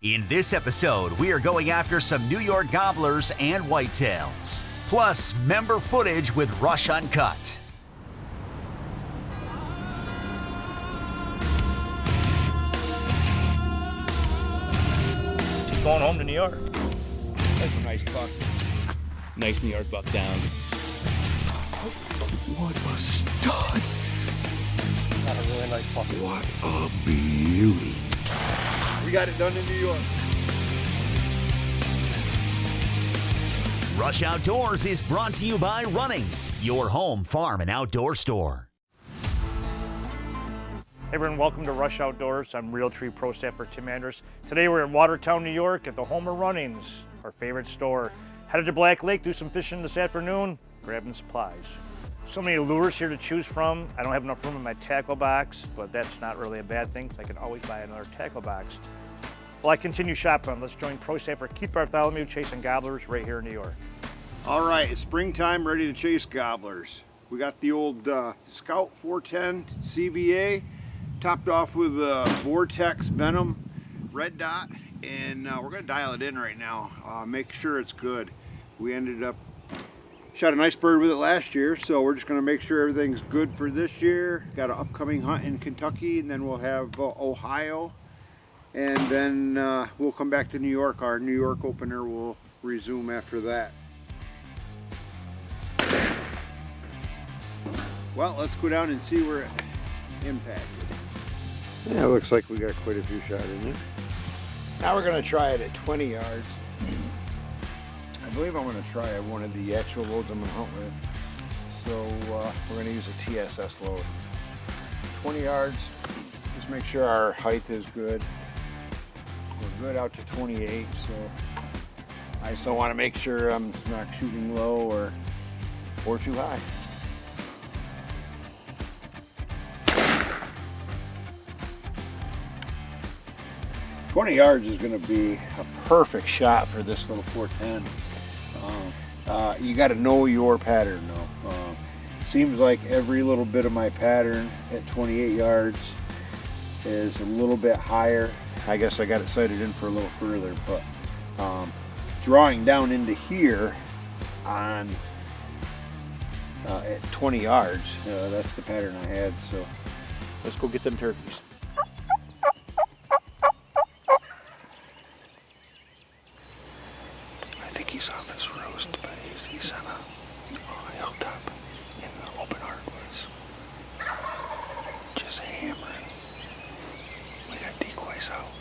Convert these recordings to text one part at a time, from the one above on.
In this episode, we are going after some New York gobblers and whitetails, plus member footage with Rush Uncut. Going home to New York. That's a nice buck. Nice New York buck down. What a stud. Got a really nice buck. What a beauty. We got it done in New York. Rush Outdoors is brought to you by Runnings, your home farm and outdoor store. Hey everyone, welcome to Rush Outdoors. I'm Realtree Pro Staffer Tim Andrus. Today we're in Watertown, New York at the home of Runnings, our favorite store. Headed to Black Lake, do some fishing this afternoon, grabbing supplies. So many lures here to choose from. I don't have enough room in my tackle box, but that's not really a bad thing because I can always buy another tackle box. Well, I continue shopping. Let's join Pro Staffer Keith Bartholomew chasing gobblers right here in New York. All right, it's springtime, ready to chase gobblers. We got the old Scout 410 CVA, topped off with a Vortex Venom red dot, and we're gonna dial it in right now, make sure it's good. We ended up shot a nice bird with it last year, so we're just gonna make sure everything's good for this year. Got an upcoming hunt in Kentucky, and then we'll have Ohio, and then we'll come back to New York. Our New York opener will resume after that. Well, let's go down and see where it impacted. Yeah, it looks like we got quite a few shots in there. Now we're going to try it at 20 yards. I believe I'm going to try one of the actual loads I'm going to hunt with. So we're going to use a TSS load. 20 yards, just make sure our height is good. We're good out to 28, so I just don't want to make sure I'm not shooting low or too high. $20 yards is going to be a perfect shot for this little 410. You got to know your pattern though. Seems like every little bit of my pattern at 28 yards is a little bit higher. I guess I got it sighted in for a little further, but drawing down into here on at 20 yards, that's the pattern I had. So let's go get them turkeys. He's off his roost, but he's on a hilltop in the open hardwoods. Just hammering. We got decoys out.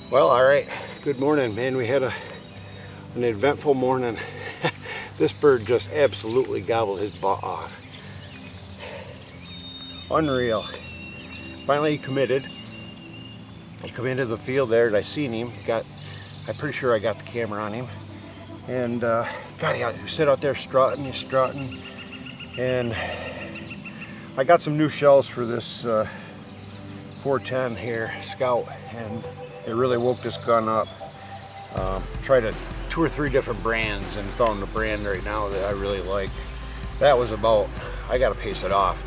Well, all right, good morning, man. We had an eventful morning. This bird just absolutely gobbled his butt off. Unreal. Finally he committed. He come into the field there and I seen him. I'm pretty sure I got the camera on him. And God, he sit out there strutting, he's strutting. And I got some new shells for this 410 here, Scout, and it really woke this gun up. Tried 2 or 3 different brands and found a brand right now that I really like. That was about, I gotta pace it off.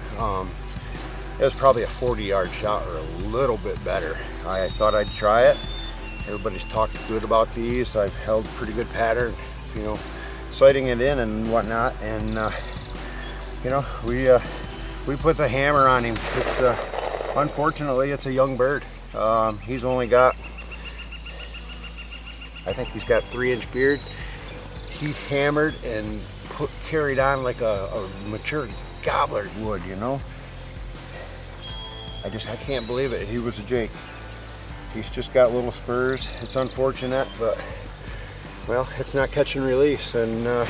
It was probably a 40-yard shot or a little bit better. I thought I'd try it. Everybody's talked good about these. I've held pretty good pattern, you know, sighting it in and whatnot. And you know, we put the hammer on him. It's unfortunately it's a young bird. He's only got, I think he's got 3-inch beard. he hammered and carried on like a mature gobbler would, you know. I can't believe it. He was a Jake. He's just got little spurs. It's unfortunate, but well, it's not catch and release. And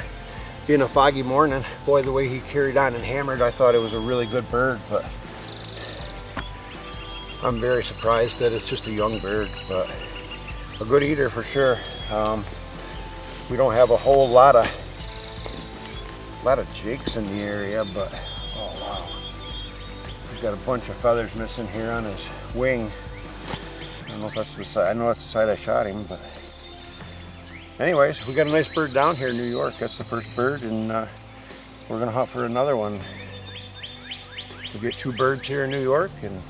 being a foggy morning, boy, the way he carried on and hammered, I thought it was a really good bird, but I'm very surprised that it's just a young bird, but a good eater for sure. We don't have a whole lot of jakes in the area, but oh wow. He's got a bunch of feathers missing here on his wing. I don't know if that's the side. I know that's the side I shot him, but anyways, we got a nice bird down here in New York. That's the first bird, and we're gonna hunt for another one. We get 2 birds here in New York, and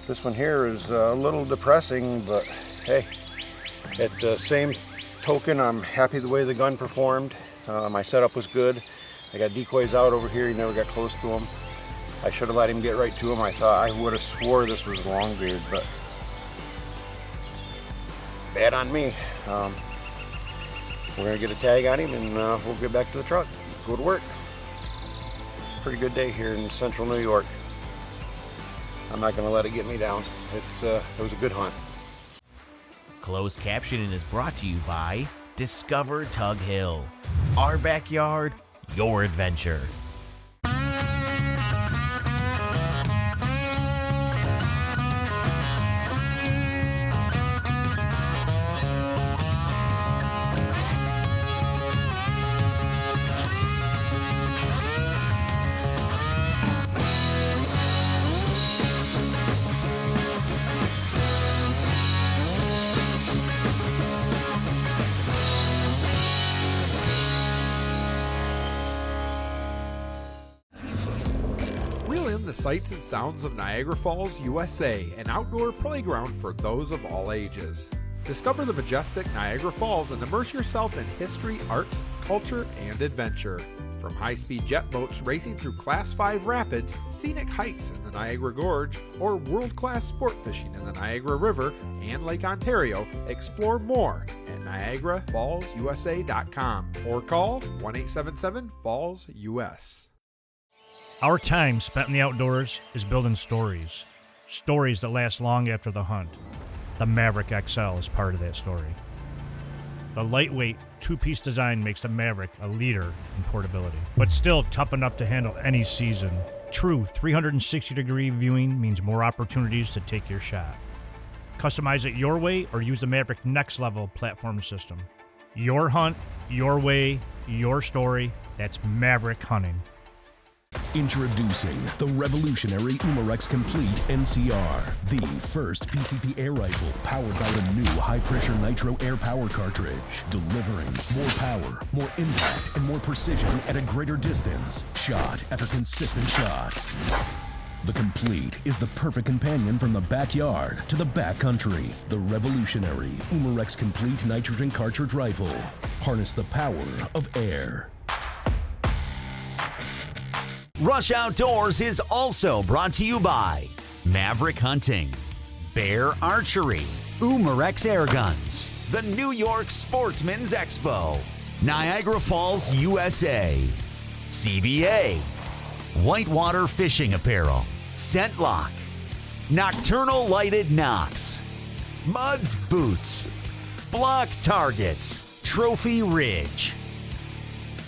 this one here is a little depressing, but hey, at the same token, I'm happy the way the gun performed. My setup was good. I got decoys out over here. He never got close to him. I should have let him get right to him. I would have swore this was longbeard, but bad on me. We're gonna get a tag on him, and we'll get back to the truck, go to work. Pretty good day here in central New York. I'm not gonna let it get me down. It was a good hunt. Closed captioning is brought to you by Discover Tug Hill. Our backyard, your adventure. The sights and sounds of Niagara Falls, USA, an outdoor playground for those of all ages. Discover the majestic Niagara Falls and immerse yourself in history, arts, culture, and adventure. From high-speed jet boats racing through Class 5 rapids, scenic hikes in the Niagara Gorge, or world-class sport fishing in the Niagara River and Lake Ontario, explore more at NiagaraFallsUSA.com or call 1-877-FALLS-US. Our time spent in the outdoors is building stories. Stories that last long after the hunt. The Maverick XL is part of that story. The lightweight, 2-piece design makes the Maverick a leader in portability, but still tough enough to handle any season. True 360-degree viewing means more opportunities to take your shot. Customize it your way or use the Maverick Next Level platform system. Your hunt, your way, your story. That's Maverick Hunting. Introducing the revolutionary Umarex Complete NCR, the first PCP air rifle powered by the new high-pressure nitro air power cartridge, delivering more power, more impact, and more precision at a greater distance, shot after consistent shot. The Complete is the perfect companion from the backyard to the backcountry. The revolutionary Umarex Complete nitrogen cartridge rifle. Harness the power of air. Rush Outdoors is also brought to you by Maverick Hunting, Bear Archery, Umarex Air Guns, the New York Sportsman's Expo, Niagara Falls, USA, CVA, Whitewater Fishing Apparel, Scent Lock, Nocturnal Lighted Knox, Muds Boots, Block Targets, Trophy Ridge,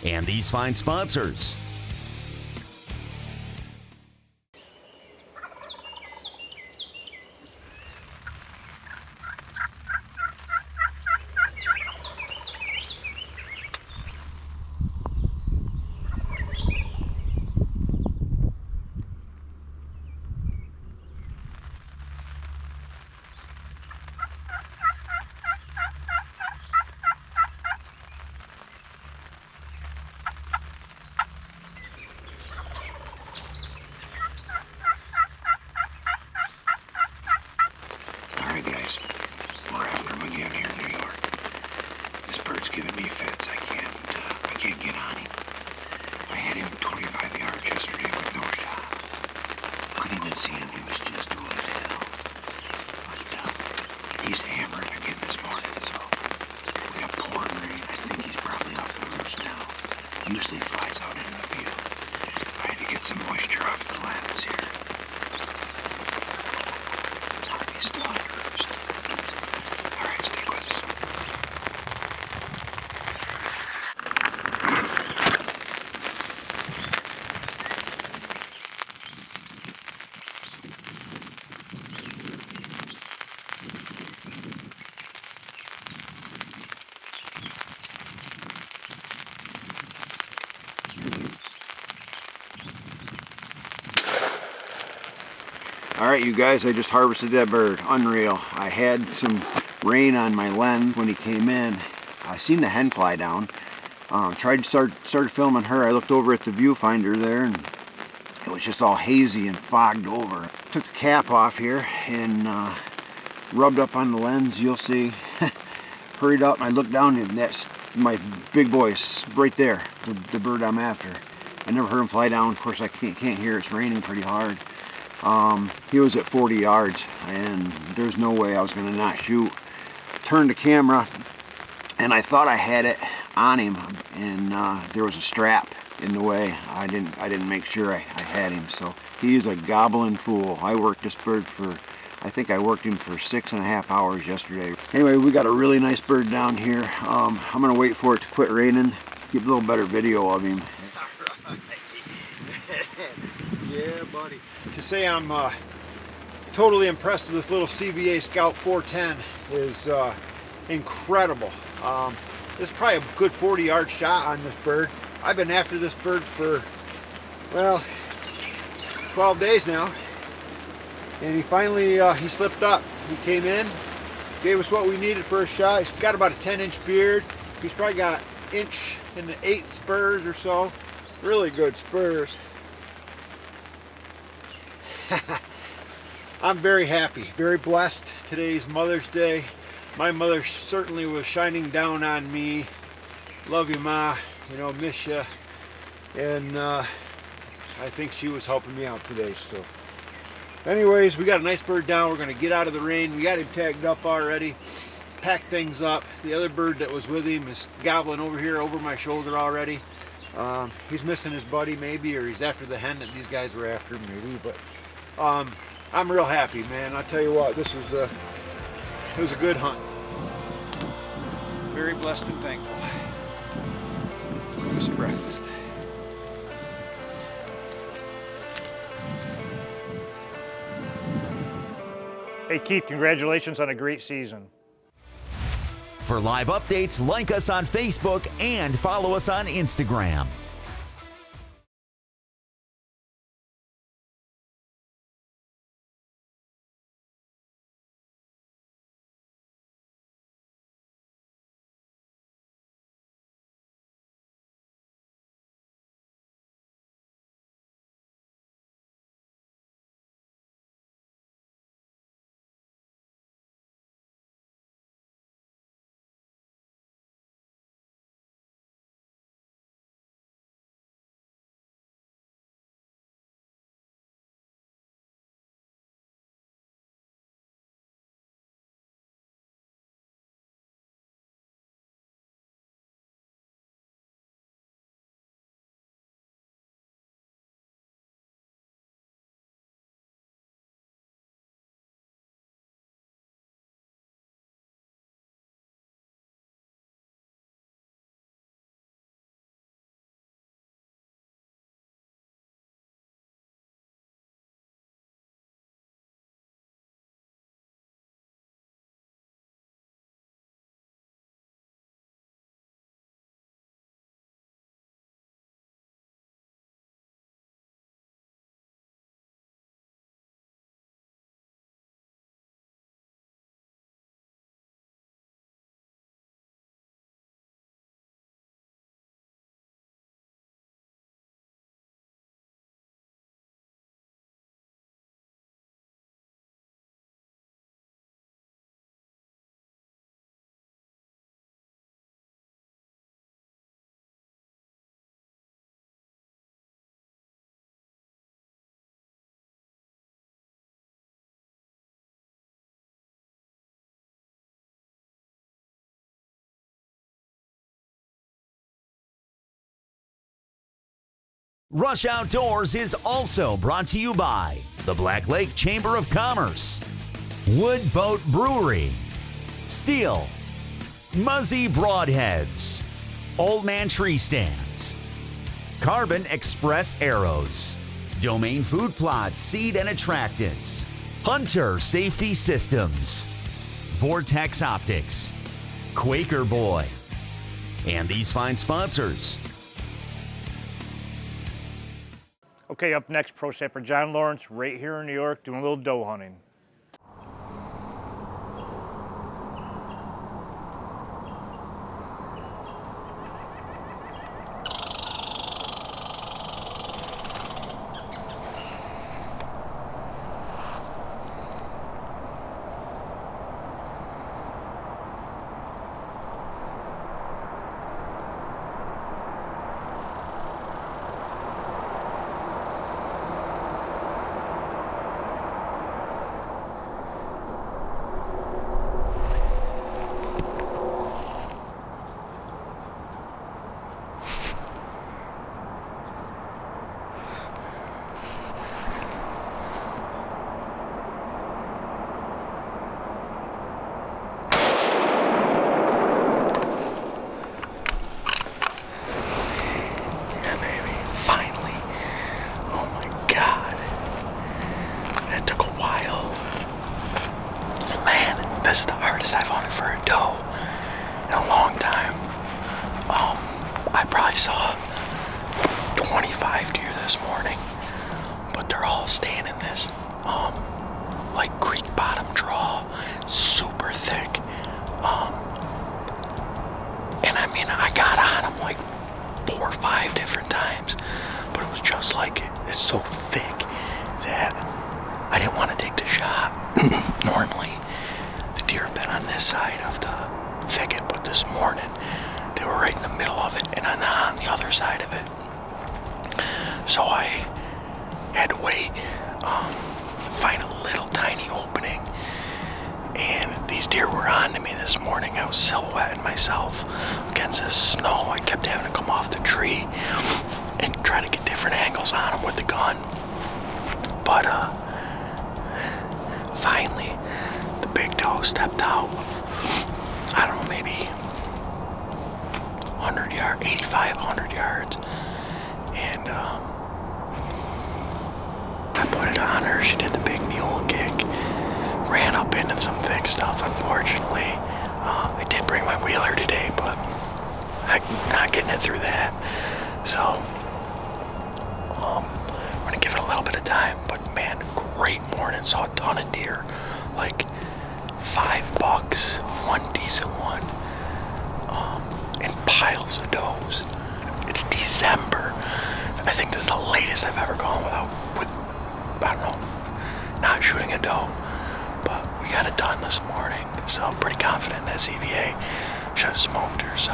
and these fine sponsors. He's hammering again this morning, so we got pouring rain. I think Usually flies out in the field. Trying to get some moisture off the lens here. Now he's still on roost. Alright, stick with us. Alright, you guys, I just harvested that bird. Unreal. I had some rain on my lens when he came in. I seen the hen fly down. Tried to start filming her. I looked over at the viewfinder there and it was just all hazy and fogged over. Took the cap off here and rubbed up on the lens. You'll see. Hurried up and I looked down and that's my big boy right there. The bird I'm after. I never heard him fly down. Of course I can't hear. It's raining pretty hard. He was at 40 yards and there's no way I was going to not shoot. Turned the camera and I thought I had it on him and there was a strap in the way. I didn't make sure I had him, so he's a gobbling fool. I worked this bird for, I think I worked him for 6.5 hours yesterday. Anyway, we got a really nice bird down here. I'm going to wait for it to quit raining, get a little better video of him. Yeah, buddy. To say I'm totally impressed with this little CVA Scout 410 is incredible. This is probably a good 40-yard shot on this bird. I've been after this bird for, well, 12 days now. And he finally, he slipped up. He came in, gave us what we needed for a shot. He's got about a 10-inch beard. He's probably got 1.8 spurs or so. Really good spurs. I'm very happy, very blessed. Today's Mother's Day. My mother certainly was shining down on me. Love you, Ma. You know, miss you. And I think she was helping me out today. So, anyways, we got a nice bird down. We're going to get out of the rain. We got him tagged up already. Packed things up. The other bird that was with him is gobbling over here over my shoulder already. He's missing his buddy maybe, or he's after the hen that these guys were after maybe. But I'm real happy, man. I'll tell you what, this was it was a good hunt. Very blessed and thankful. Give me some breakfast. Hey Keith, congratulations on a great season. For live updates, like us on Facebook and follow us on Instagram. Rush Outdoors is also brought to you by the Black Lake Chamber of Commerce, Wood Boat Brewery, Steel, Muzzy Broadheads, Old Man Tree Stands, Carbon Express Arrows, Domain Food Plots Seed and Attractants, Hunter Safety Systems, Vortex Optics, Quaker Boy, and these fine sponsors. Okay, up next, pro staffer John Lawrence, right here in New York, doing a little doe hunting. This is the hardest I've hunted for a doe in a long time. I probably saw 25 deer this morning, but they're all staying in this like creek bottom draw, super thick. And I mean, I got on them like 4 or 5 different times, but it was just like it's so thick that I didn't want to take the shot. Normally the deer have been on this side of the thicket, but this morning they were right in the middle of it and on the other side of it. So I had to wait, find a little tiny opening, and these deer were on to me this morning. I was silhouetting myself against this snow. I kept having to come off the tree and try to get different angles on them with the gun. But finally, the big doe stepped out. I don't know, maybe 100 yards, 85, 100 yards. And I put it on her. She did the big mule kick. Ran up into some thick stuff, unfortunately. I did bring my wheeler today, but I'm not getting it through that. So, I'm gonna give it a little bit of time. But man, great morning. Saw a ton of deer. Like 5 bucks, one decent one, and piles of does. It's December. I think this is the latest I've ever gone with I don't know, not shooting a doe. But we got it done this morning, so I'm pretty confident that CVA should have smoked her. So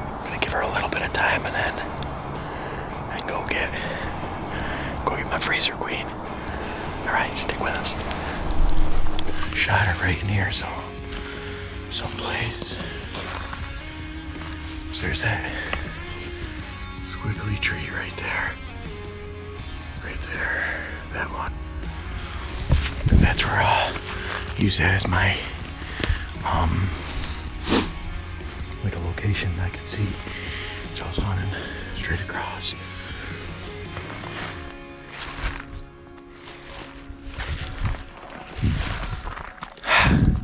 I'm gonna give her a little bit of time and then go get my freezer queen. All right, stick with us. Shot her right in here, so someplace. So there's that squiggly tree right there. Right there, that one. And that's where I'll use that as my, like a location I could see. So I was hunting straight across.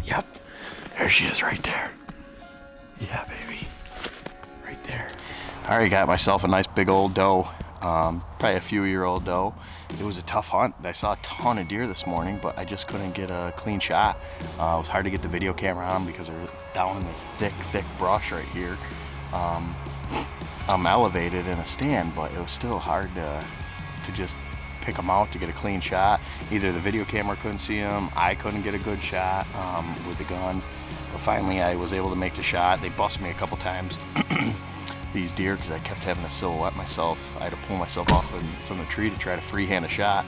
Yep, there she is right there. Yeah, baby, right there. I already got myself a nice big old doe. Probably a few-year-old doe. It was a tough hunt. I saw a ton of deer this morning, but I just couldn't get a clean shot. It was hard to get the video camera on because they're down in this thick brush right here. I'm elevated in a stand, but it was still hard to just pick them out to get a clean shot. Either the video camera couldn't see them, I couldn't get a good shot with the gun. But finally I was able to make the shot. They bust me a couple times. These deer, because I kept having to silhouette myself. I had to pull myself off from the tree to try to freehand a shot,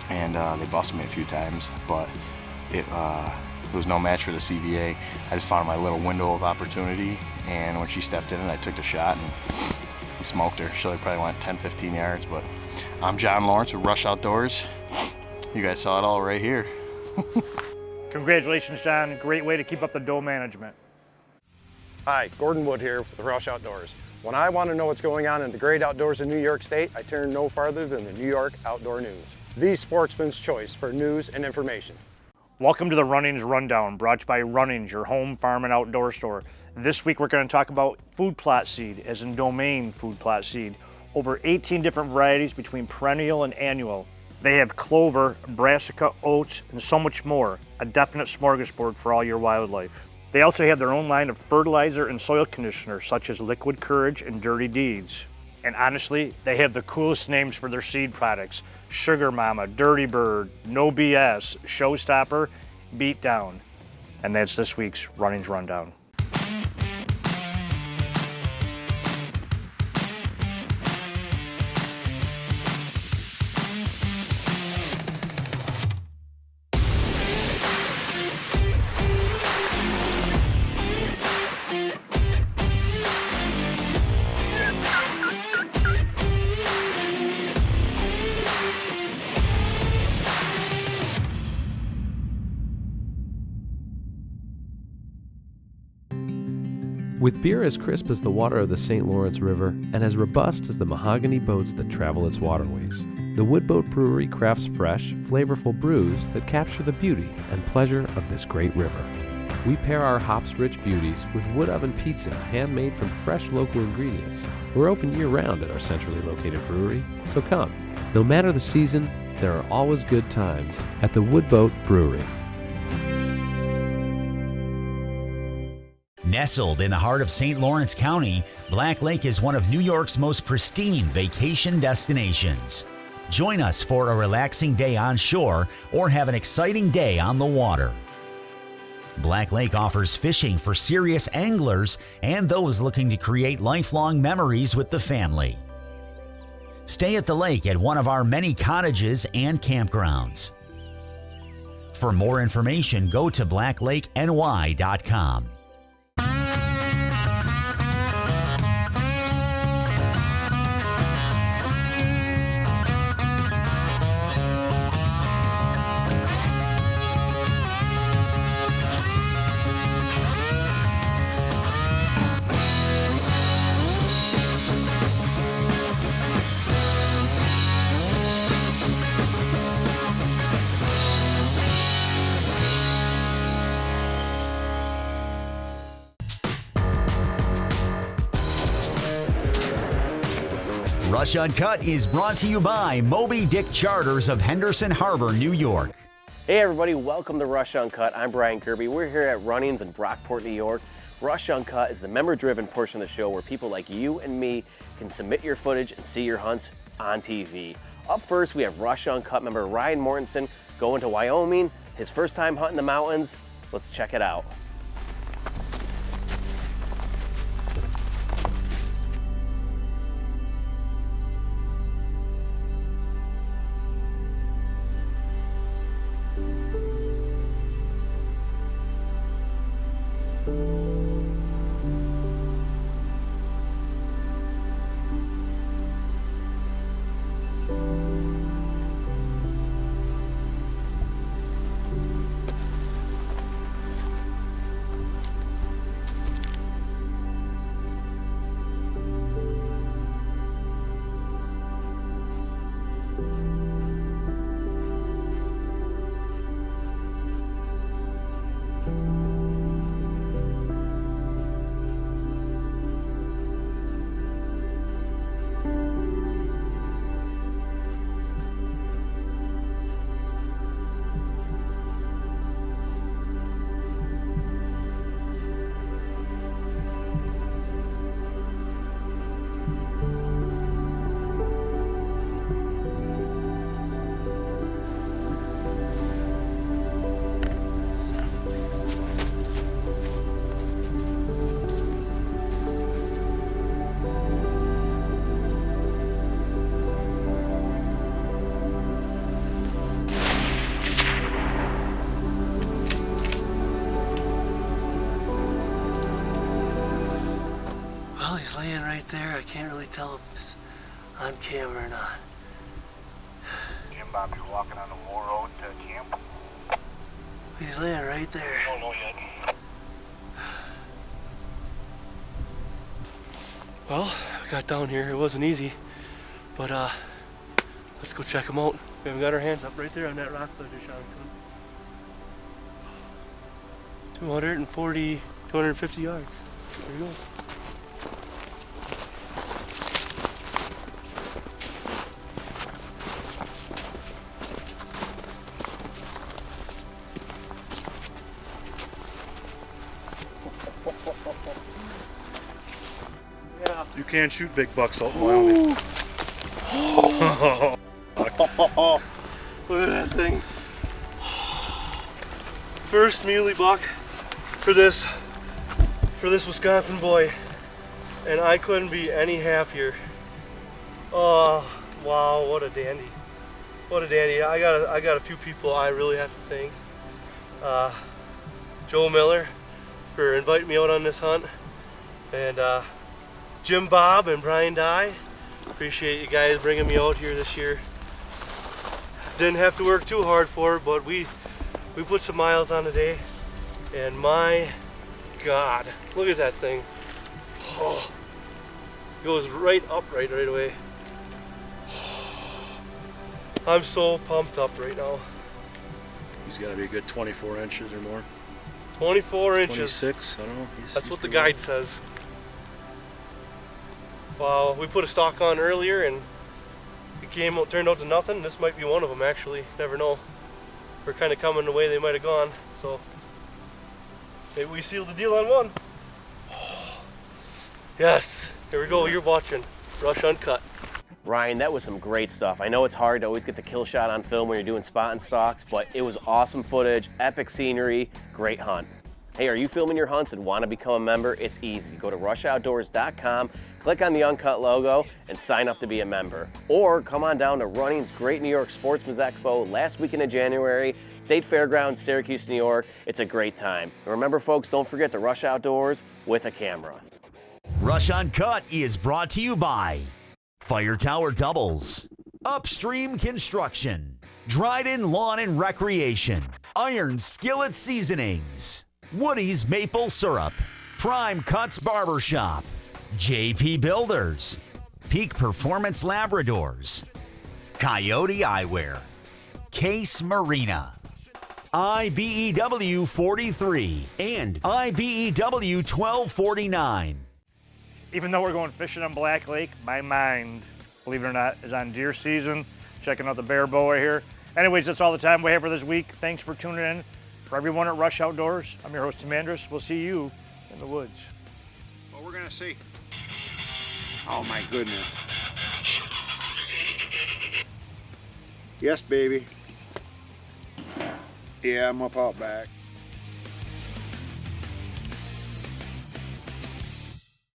and they busted me a few times, but it it was no match for the CVA. I just found my little window of opportunity, and when she stepped in, I took the shot and we smoked her. She probably went 10-15 yards, but I'm John Lawrence with Rush Outdoors. You guys saw it all right here. Congratulations, John. Great way to keep up the doe management. Hi, Gordon Wood here with Rush Outdoors. When I want to know what's going on in the great outdoors in New York State, I turn no farther than the New York Outdoor News, the sportsman's choice for news and information. Welcome to the Runnings Rundown, brought to you by Runnings, your home, farm, and outdoor store. This week we're going to talk about food plot seed, as in domain food plot seed. Over 18 different varieties between perennial and annual. They have clover, brassica, oats, and so much more. A definite smorgasbord for all your wildlife. They also have their own line of fertilizer and soil conditioners, such as Liquid Courage and Dirty Deeds. And honestly, they have the coolest names for their seed products. Sugar Mama, Dirty Bird, No BS, Showstopper, Beat Down. And that's this week's Runnings Rundown. With beer as crisp as the water of the St. Lawrence River and as robust as the mahogany boats that travel its waterways, the Woodboat Brewery crafts fresh, flavorful brews that capture the beauty and pleasure of this great river. We pair our hops-rich beauties with wood oven pizza handmade from fresh local ingredients. We're open year-round at our centrally located brewery, so come. No matter the season, there are always good times at the Woodboat Brewery. Nestled in the heart of St. Lawrence County, Black Lake is one of New York's most pristine vacation destinations. Join us for a relaxing day on shore or have an exciting day on the water. Black Lake offers fishing for serious anglers and those looking to create lifelong memories with the family. Stay at the lake at one of our many cottages and campgrounds. For more information, go to blacklakeny.com. Rush Uncut is brought to you by Moby Dick Charters of Henderson Harbor, New York. Hey everybody, welcome to Rush Uncut. I'm Brian Kirby. We're here at Runnings in Brockport, New York. Rush Uncut is the member-driven portion of the show where people like you and me can submit your footage and see your hunts on TV. Up first, we have Rush Uncut member Ryan Mortensen going to Wyoming, his first time hunting the mountains. Let's check it out. Well, he's laying right there. I can't really tell if it's on camera or not. Jim Bob, you're walking on the War Road to camp? He's laying right there. Don't know yet. Well, I got down here. It wasn't easy, but let's go check him out. We haven't got our hands up right there on that rock ledge I shot him from. 240, 250 yards. There you go. You can't shoot big bucks out in Wyoming. Look at that thing. First muley buck for this Wisconsin boy, and I couldn't be any happier. Oh wow, what a dandy. What a dandy. I got a few people I really have to thank. Joe Miller for inviting me out on this hunt, and Jim Bob and Brian Dye. Appreciate you guys bringing me out here this year. Didn't have to work too hard for it, but we put some miles on today, and my God, look at that thing. Oh, goes right upright right away. I'm so pumped up right now. He's got to be a good 24 inches or more. 24 inches. 26, I don't know. That's what the guide says. Wow, we put a stock on earlier and it turned out to nothing. This might be one of them actually, never know. We're kind of coming the way they might have gone, so maybe we sealed the deal on one. Yes, here we go, you're watching Rush Uncut. Ryan, that was some great stuff. I know it's hard to always get the kill shot on film when you're doing spot and stalks, but it was awesome footage, epic scenery, great hunt. Hey, are you filming your hunts and want to become a member? It's easy. Go to rushoutdoors.com, click on the Uncut logo, and sign up to be a member. Or come on down to Running's Great New York Sportsman's Expo last weekend of January, State Fairgrounds, Syracuse, New York. It's a great time. And remember, folks, don't forget to rush outdoors with a camera. Rush Uncut is brought to you by Fire Tower Doubles, Upstream Construction, Dryden Lawn and Recreation, Iron Skillet Seasonings, Woody's Maple Syrup, Prime Cuts Barbershop, JP Builders, Peak Performance Labradors, Coyote Eyewear, Case Marina, IBEW 43, and IBEW 1249. Even though we're going fishing on Black Lake, my mind, believe it or not, is on deer season. Checking out the bear boa here. Anyways, that's all the time we have for this week. Thanks for tuning in. For everyone at Rush Outdoors, I'm your host, Tim Andrus. We'll see you in the woods. What we're gonna see. Oh my goodness. Yes, baby. Yeah, I'm up out back.